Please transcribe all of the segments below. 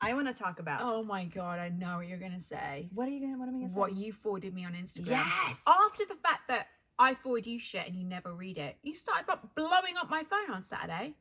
I want to talk about. Oh my God, I know what you're going to say. What am I going to say? What you forwarded me on Instagram. Yes. After the fact that I forward you shit and you never read it, you started blowing up my phone on Saturday.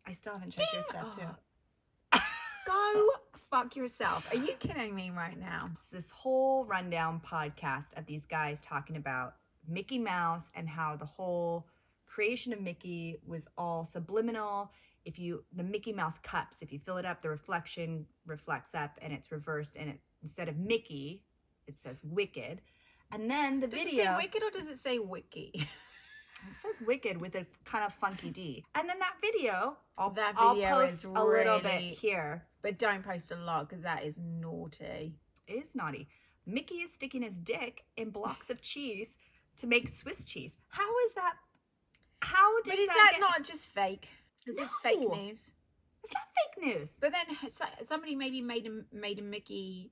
I still haven't checked your stuff too. Go fuck yourself. Are you kidding me right now? It's this whole rundown podcast of these guys talking about Mickey Mouse and how the whole creation of Mickey was all subliminal. The Mickey Mouse cups, if you fill it up, the reflection reflects up and it's reversed, and instead of Mickey, it says wicked. And then the Does video. Does it say wicked or does it say wiki? It says wicked with a kind of funky D. And then that video, I'll is post a little bit really- here. But don't post a lot because that is naughty. It is naughty. Mickey is sticking his dick in blocks of cheese to make Swiss cheese. How is that? How did But is that that not just fake? Is this fake No. news? It's not fake news. But then somebody maybe made a Mickey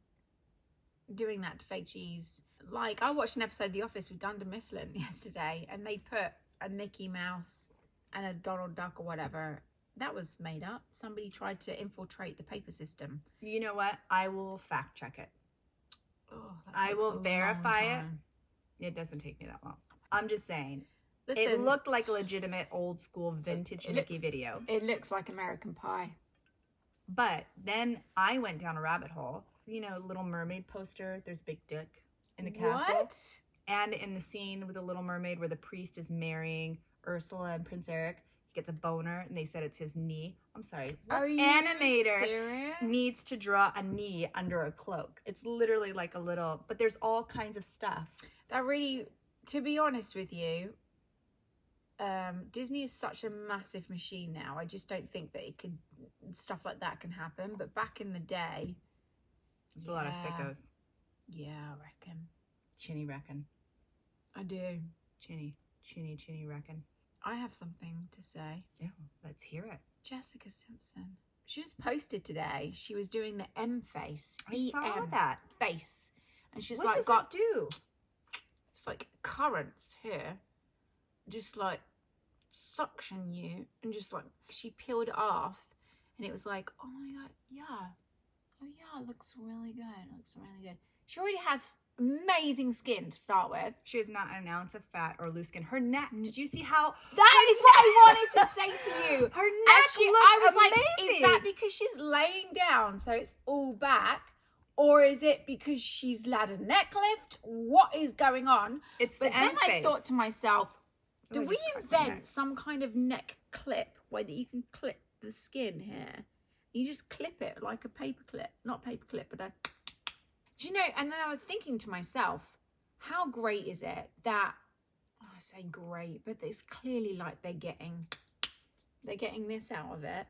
doing that to fake cheese. Like, I watched an episode of The Office with Dunder Mifflin yesterday, and they put a Mickey Mouse and a Donald Duck or whatever. That was made up. Somebody tried to infiltrate the paper system. You know what? I will fact check it. Oh, I will verify it. time. It doesn't take me that long. I'm just saying. Listen, It looked like a legitimate old school vintage Mickey video. It looks like American Pie. But then I went down a rabbit hole. You know, Little Mermaid poster. There's Big Dick in the castle. What? And in the scene with the Little Mermaid where the priest is marrying Ursula and Prince Eric, he gets a boner and they said it's his knee. I'm sorry. What Are you animator serious? needs to draw a knee under a cloak? It's literally like a little, but there's all kinds of stuff. That really, to be honest with you, Disney is such a massive machine now. I just don't think that stuff like that can happen. But back in the day, There's a lot of sickos. Yeah, I reckon. Chinny reckon. I do. Chinny reckon. I have something to say. Yeah, let's hear it. Jessica Simpson. She just posted today. She was doing the M face. I saw EM that. face. And she's What like does got that do? it's like currents here. Just like suction you, and just like she peeled it off, and it was like, oh my God, yeah. Oh yeah, it looks really good. It looks really good. She already has amazing skin to start with. She has not an ounce of fat or loose skin. Her neck. Did you see how? That is what I wanted to say to you. Her neck looks I was amazing. like, is that because she's laying down so it's all back? Or is it because she's had a neck lift? What is going on? It's But the then end I face. thought to myself, do I we just cracked my neck. invent some kind of neck clip where that you can clip the skin here? You just clip it like a paper clip. Not paper clip, but a... Do you know, and then I was thinking to myself, how great is it that, I say great, but it's clearly like they're getting this out of it,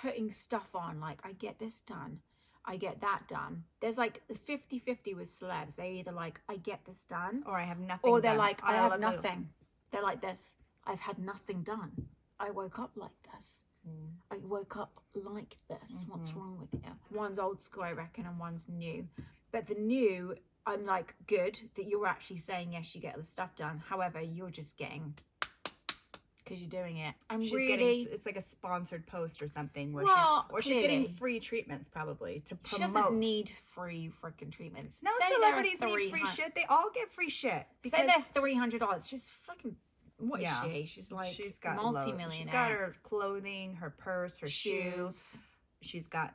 putting stuff on, like, I get this done, I get that done. There's like 50-50 with celebs. They're either like, I get this done, Or I have nothing or they're done. like, I All have of the- nothing. They're like this, I've had nothing done. I woke up like this. I woke up like this. What's wrong with you? One's old school, I reckon, and one's new. But the new, I'm like, good that you're actually saying, yes, you get the stuff done. However, you're just getting, because you're doing it. She's really... getting, it's like a sponsored post or something where she's getting clearly. free treatments probably to She promote. doesn't need free freaking treatments. No Say celebrities they're need free 300 shit. They all get free shit. Say they're $300. She's fucking, what is Yeah. she? She's like she's got multi-millionaire. She's got her clothing, her purse, her shoes. shoes, She's got,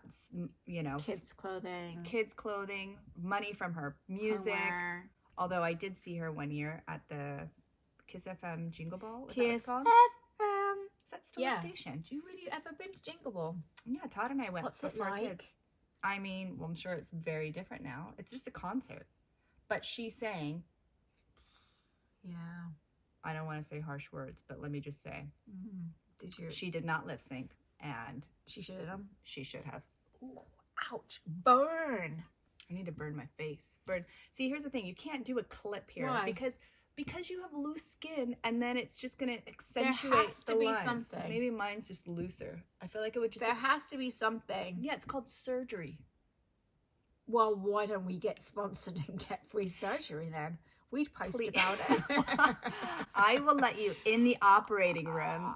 you know, kids' clothing, kids' clothing, money from her music. Her Although I did see her one year at the Kiss FM Jingle Ball. Is that what Kiss it's called? FM. Is that still Yeah. a station? Do you really ever been to Jingle Ball? Yeah, Todd and I went What's it before like? kids. I mean, well, I'm sure it's very different now. It's just a concert. But she sang, Yeah. I don't want to say harsh words, but let me just say, Did you? she did not lip sync, and She should have done. she should have. Ooh, ouch! Burn. I need to burn my face. Burn. See, here's the thing. You can't do a clip here Why? because you have loose skin, and then it's just going to accentuate has the to be lines. something. Maybe mine's just looser. I feel like it would just... There has to be something. Yeah, it's called surgery. Well, why don't we get sponsored and get free surgery then? We'd post Please. about it. I will let you in the operating room.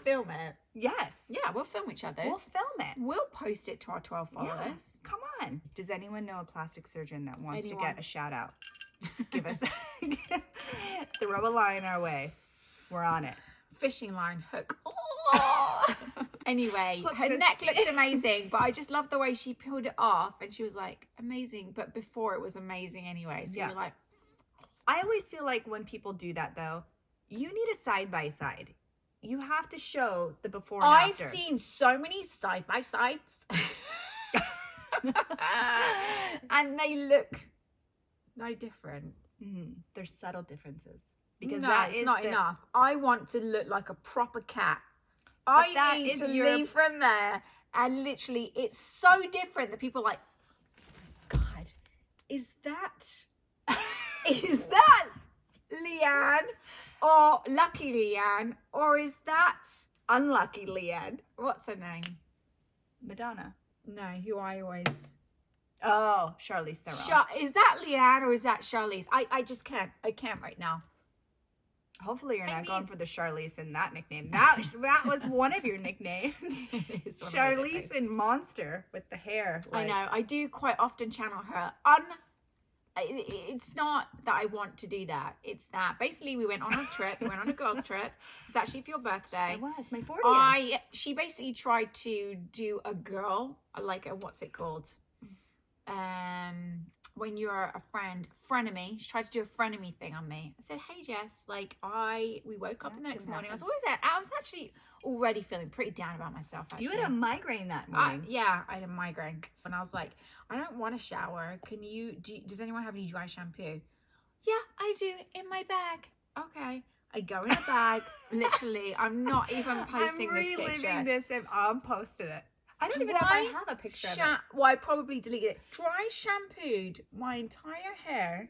Film it. Yes. Yeah, we'll film each other's. We'll film it. We'll post it to our 12 Yeah. followers. Come on. Does anyone know a plastic surgeon that wants Anyone? to get a shout out? Give us throw a line our way. We're on it. Fishing line hook. Oh! Anyway, Hook her this neck thing. looks amazing, but I just love the way she peeled it off, and she was like, amazing. But before it was amazing anyway. So Yeah. you're like, I always feel like when people do that, though, you need a side by side. You have to show the before and I've after. seen so many side by sides, and they look no different. There's subtle differences. Because No, that it's is not the- enough. I want to look like a proper cat. that I need is to your- leave from there, and literally, it's so different that people are like, God, is that Leanne, or Lucky Leanne, or is that Unlucky Leanne. what's her name? Madonna. No, who I always. Oh, Charlize Theron. Is that Leanne or is that Charlize? I just can't. I can't right now. Hopefully you're I not mean- going for the Charlize in that nickname. That was one of your nicknames. It is one of my Charlize nicknames. and Monster with the hair. I like- know. I do quite often channel her. It's not that I want to do that. It's that basically we went on a trip. We went on a girls' trip. It's actually for your birthday. It was my 40th. She basically tried to do a girl, like a, what's it called? When you're a frenemy. She tried to do a frenemy thing on me. I said, hey Jess, like we woke up the next morning. I was actually already feeling pretty down about myself. Actually. You had a migraine that morning. Yeah, I had a migraine. And I was like, I don't want to shower. Does anyone have any dry shampoo? Yeah, I do, in my bag. Okay. I go in a bag. Literally, I'm not even posting I'm this picture. reliving this and I'll post it. I don't even know if I have a picture of it. Well, I probably deleted it. Dry shampooed my entire hair.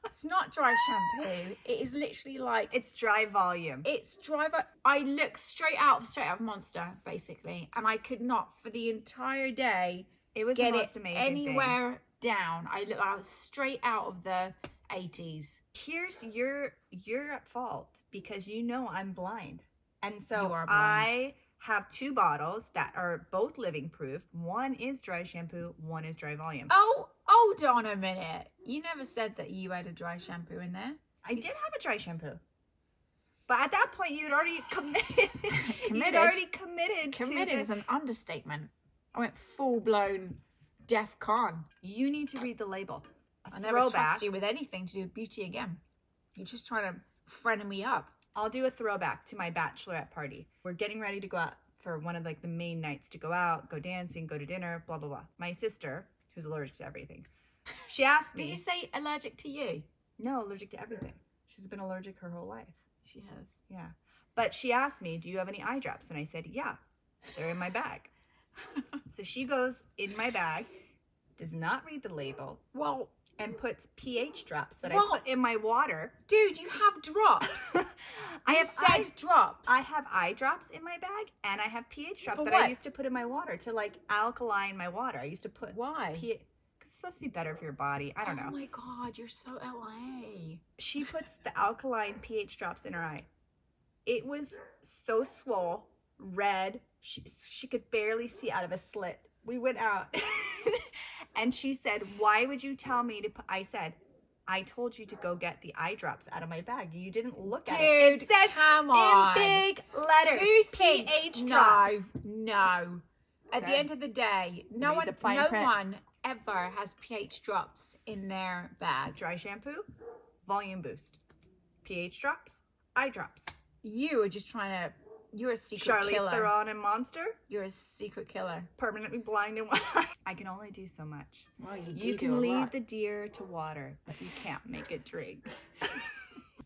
It's not dry shampoo. It is literally like It's dry volume. it's dry. I look straight out of Monster, basically, and I could not for the entire day It was get the it most amazing anywhere down. I look like I was straight out of the 80s. Here's you're at fault because you know I'm blind. And so You are blind. I have 2 bottles that are both living proof. One is dry shampoo, one is dry volume. Oh, hold on a minute. You never said that you had a dry shampoo in there. I did have a dry shampoo. But at that point you'd already committed. You'd Committed? already committed Committed to is an understatement. I went full-blown DEF CON. You need to read the label. A I never throwback. trust you with anything to do with beauty again. You're just trying to friend me up. I'll do a throwback to my bachelorette party. We're getting ready to go out for one of like the main nights to go out, go dancing, go to dinner, blah, blah, blah. My sister, who's allergic to everything, she asked me. Did you say allergic to you? No, allergic to everything. She's been allergic her whole life. She has. Yeah. But she asked me, do you have any eye drops? And I said, yeah, they're in my bag. So she goes in my bag, does not read the label, Well, and puts pH drops that Well- I put in my water. dude, you have drops. I You have said drops. I have eye drops in my bag, and I have pH drops For that what? I used to put in my water to like alkaline my water. I used to put Why? pH because it's supposed to be better for your body. I don't Oh know. my God, you're so LA. She puts the alkaline pH drops in her eye. It was so swole, red. She could barely see out of a slit. We went out, and she said, "Why would you tell me to put?" I said, "I told you to go get the eye drops out of my bag. You didn't look at it. Dude, It says come on. in big letters. Who thinks? pH drops." No. At the Sorry. end of the day, no Read one, the fine no print. one ever has pH drops in their bag. Dry shampoo, volume boost, pH drops, eye drops. You are just trying to. You're a secret Charlize killer. Theron and Monster, You're a secret killer. permanently blind in one eye. I can only do so much. Well, You can lead the deer to water, but you can't make it drink.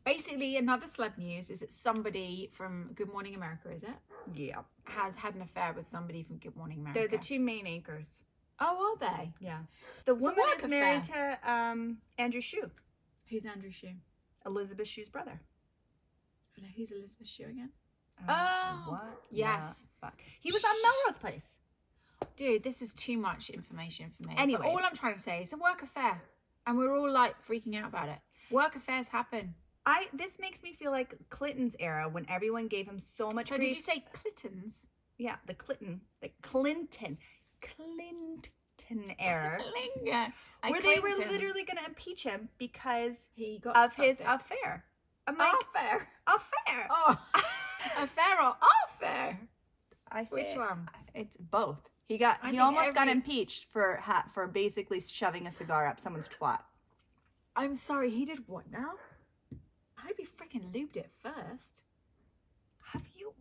Basically, another celeb news is that somebody from Good Morning America, is it? Yeah. Has had an affair with somebody from Good Morning America. They're the 2 main anchors. Oh, are they? Yeah. The a woman work is married to Andrew Shue, Who's Andrew Shue? Elizabeth Shue's brother. Who's Elizabeth Shue again? Oh, Oh, what? yes. the fuck? He was on Melrose Place. Dude, this is too much information for me. Anyways. But all I'm trying to say is a work affair. And we're all like freaking out about it. Work affairs happen. This makes me feel like Clinton's era when everyone gave him so much So grief. did you say Clintons? Yeah, the Clinton era, where they were literally going to impeach him because he got of his affair. I'm like, affair. Affair. Oh, affair or affair? Which one? It's both. He almost got impeached for basically shoving a cigar up someone's twat. I'm sorry, he did what now? I hope he freaking lubed it first.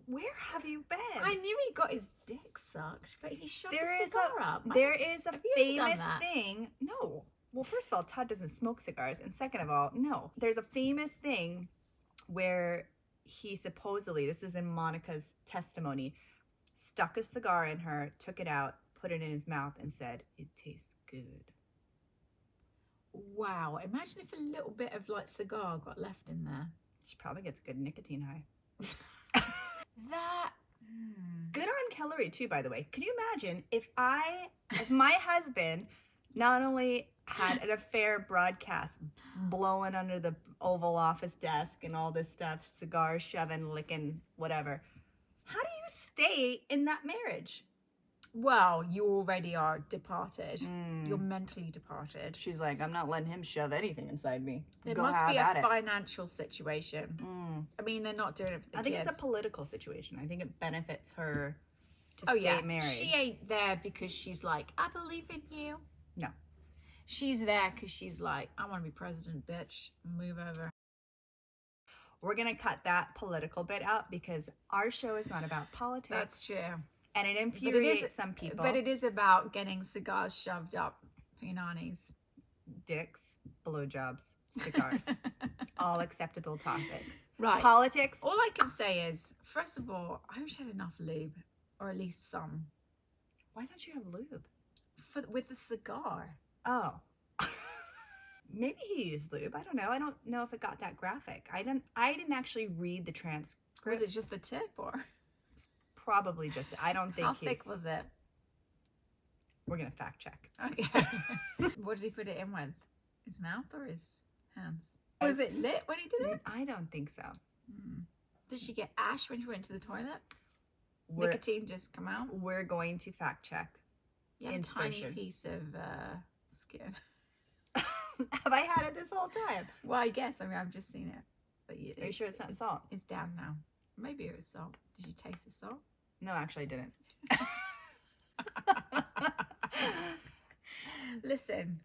Where have you been? I knew he got his dick sucked, but he shoved a cigar up. There is a famous thing. No. Well, first of all, Todd doesn't smoke cigars. And second of all, no. There's a famous thing where he supposedly, this is in Monica's testimony, stuck a cigar in her, took it out, put it in his mouth, and said, "It tastes good." Wow. Imagine if a little bit of like cigar got left in there. She probably gets a good nicotine high. Good on calorie too, by the way. Can you imagine if my husband not only had an affair broadcast blowing under the Oval Office desk and all this stuff, cigars, shoving, licking, whatever. How do you stay in that marriage? Well, you already are departed. You're mentally departed. She's like, I'm not letting him shove anything inside me. There must be a financial situation. I mean, they're not doing it for the kids. I think it's a political situation. I think it benefits her to stay married. She ain't there because she's like, I believe in you. No. She's there because she's like, I want to be president, bitch. Move over. We're going to cut that political bit out because our show is not about politics. That's true. And it infuriates some people. But it is about getting cigars shoved up for your nannies. Dicks, blowjobs, cigars. All acceptable topics. Right. Politics. All I can say is, first of all, I wish I had enough lube. Or at least some. Why don't you have lube? With the cigar. Oh. Maybe he used lube. I don't know. I don't know if it got that graphic. I didn't actually read the transcript. Was it just the tip or? Probably just, I don't think How thick was it? We're going to fact check. Okay. What did he put it in with? His mouth or his hands? Was it lit when he did it? I don't think so. Did she get ash when she went to the toilet? Nicotine just come out? We're going to fact check. Yeah, a tiny piece of skin. Have I had it this whole time? Well, I guess. I mean, I've just seen it. But are you sure it's not salt? It's down now. Maybe it was salt. Did you taste the salt? No, actually I didn't. Listen,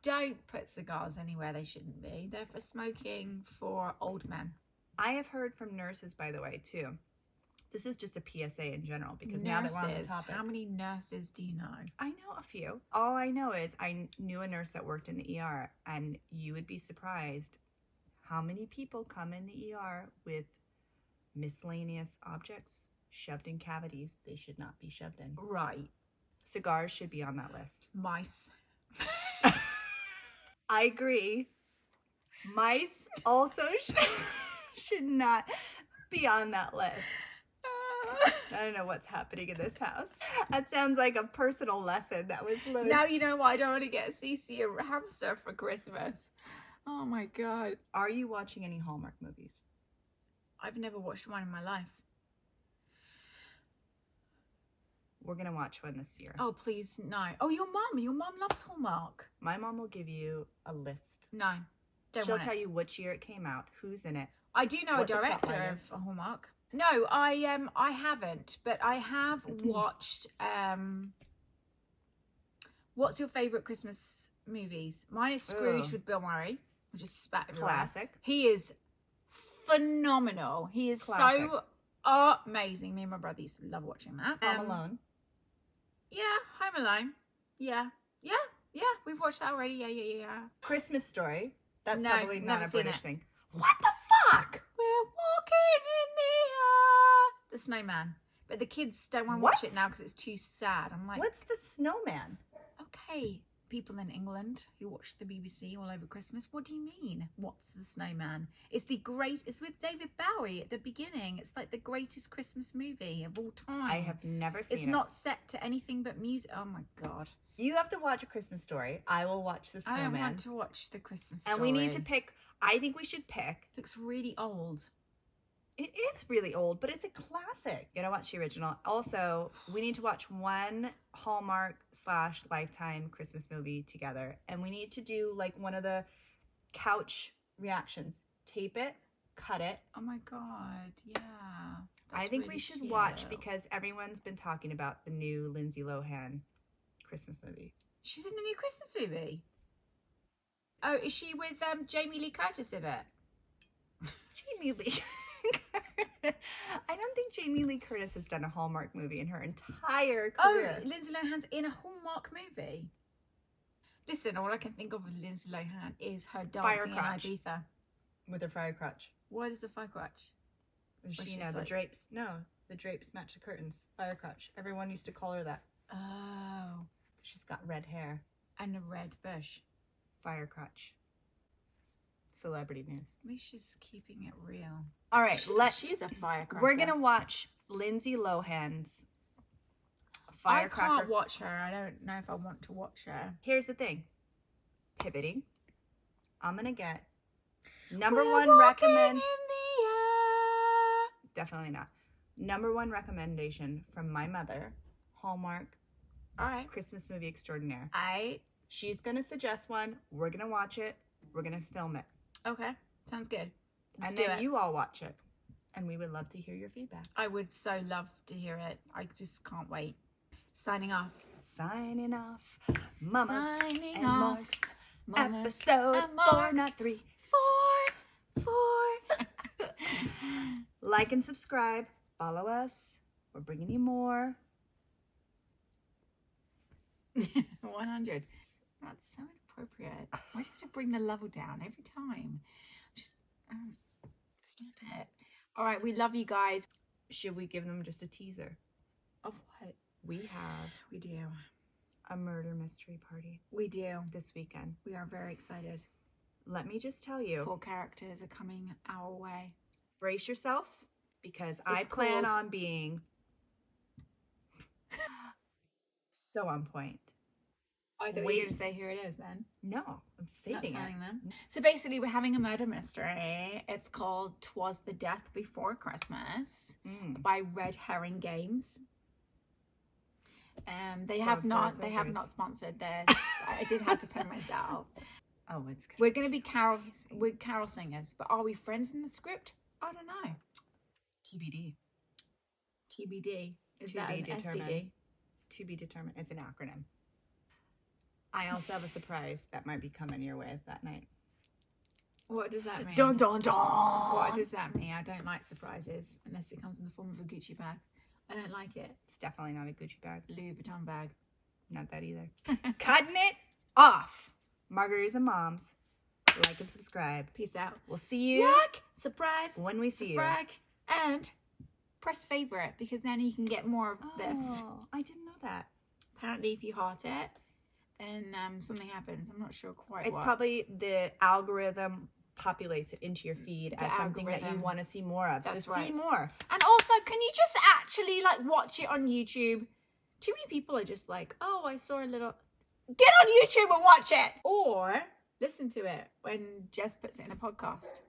don't put cigars anywhere they shouldn't be. They're for smoking for old men. I have heard from nurses, by the way, too. This is just a PSA in general because now that we're on the topic. How many nurses do you know? I know a few. All I know is I knew a nurse that worked in the ER, and you would be surprised how many people come in the ER with miscellaneous objects shoved in cavities they should not be shoved in. Right. Cigars should be on that list. Mice. I agree. Mice also should not be on that list. I don't know what's happening in this house. That sounds like a personal lesson that was learned. Now you know why I don't want to get Cece a hamster for Christmas. Oh my God. Are you watching any Hallmark movies? I've never watched one in my life. We're going to watch one this year. Oh, please, no. Oh, your mom loves Hallmark. My mom will give you a list. No, She'll tell you which year it came out, who's in it. I do know a director of Hallmark. No, I haven't, but I have watched, what's your favourite Christmas movies? Mine is Scrooge with Bill Murray. I just spat everywhere. Classic. He is phenomenal. He is so amazing. Me and my brother used to love watching that. Home Alone. Yeah, Home Alone. Yeah. We've watched that already. Yeah. Christmas Story. That's probably not a British thing. What the fuck? We're walking in the The Snowman. But the kids don't want to watch it now because it's too sad. I'm like, what's the Snowman? Okay, people in England who watch the BBC all over Christmas, what do you mean? What's the Snowman? It's with David Bowie at the beginning. It's like the greatest Christmas movie of all time. I have never seen it. It's not set to anything but music. Oh my God. You have to watch A Christmas Story. I will watch The Snowman. I don't want to watch The Christmas Story. And we need to pick. I think we should pick. It looks really old. It is really old, but it's a classic. Gotta watch the original. Also, we need to watch one Hallmark / Lifetime Christmas movie together. And we need to do like one of the couch reactions. Tape it, cut it. Oh my God, yeah. I think we should watch because everyone's been talking about the new Lindsay Lohan Christmas movie. She's in the new Christmas movie. Oh, is she with Jamie Lee Curtis in it? Jamie Lee. I don't think Jamie Lee Curtis has done a Hallmark movie in her entire career. Oh, Lindsay Lohan's in a Hallmark movie. Listen, all I can think of with Lindsay Lohan is her dancing in Ibiza. With her fire crotch. What is the fire crotch? The drapes. No, the drapes match the curtains. Fire crotch. Everyone used to call her that. Oh. She's got red hair. And a red bush. Fire crotch. Celebrity news. Maybe she's keeping it real. All right, she's a firecracker. We're gonna watch Lindsay Lohan's Firecracker. I can't watch her. I don't know if I want to watch her. Here's the thing. Pivoting. I'm gonna get number one recommend. Definitely not. Number one recommendation from my mother, Hallmark. All right. Christmas movie extraordinaire. She's gonna suggest one. We're gonna watch it. We're gonna film it. Okay. Sounds good. And then you all watch it. And we would love to hear your feedback. I would so love to hear it. I just can't wait. Signing off. Signing off. Mamas Signing and off. Margs. Episode 4, not 3. 4. Like and subscribe. Follow us. We're bringing you more. 100. That's so inappropriate. Why do you have to bring the level down every time? Just stop it. All right, we love you guys. Should we give them just a teaser? Of what? We do a murder mystery party. We do. This weekend. We are very excited. Let me just tell you. 4 characters are coming our way. Brace yourself, because I plan on being so on point. I thought you were going to say here it is then. No, I'm saving them. So basically we're having a murder mystery. It's called 'Twas the Death Before Christmas by Red Herring Games. They have not sponsored this. I did have to put myself. Oh, it's good. We're going to be carol singers, but are we friends in the script? I don't know. TBD. Is that an STD? To be determined. It's an acronym. I also have a surprise that might be coming your way that night. What does that mean? Dun dun dun! What does that mean? I don't like surprises unless it comes in the form of a Gucci bag. I don't like it. It's definitely not a Gucci bag. Louis Vuitton bag. Not that either. Cutting it off. Margaritas and Moms. Like and subscribe. Peace out. We'll see you. Like, surprise. When we see you. And press favorite because then you can get more of this. Oh, I didn't know that. Apparently if you heart it, then something happens. I'm not sure quite It's probably the algorithm populates it into your feed as something that you want to see more of. That's so right. See more. And also, can you just actually like watch it on YouTube? Too many people are just like, oh, I saw a little... Get on YouTube and watch it! Or listen to it when Jess puts it in a podcast.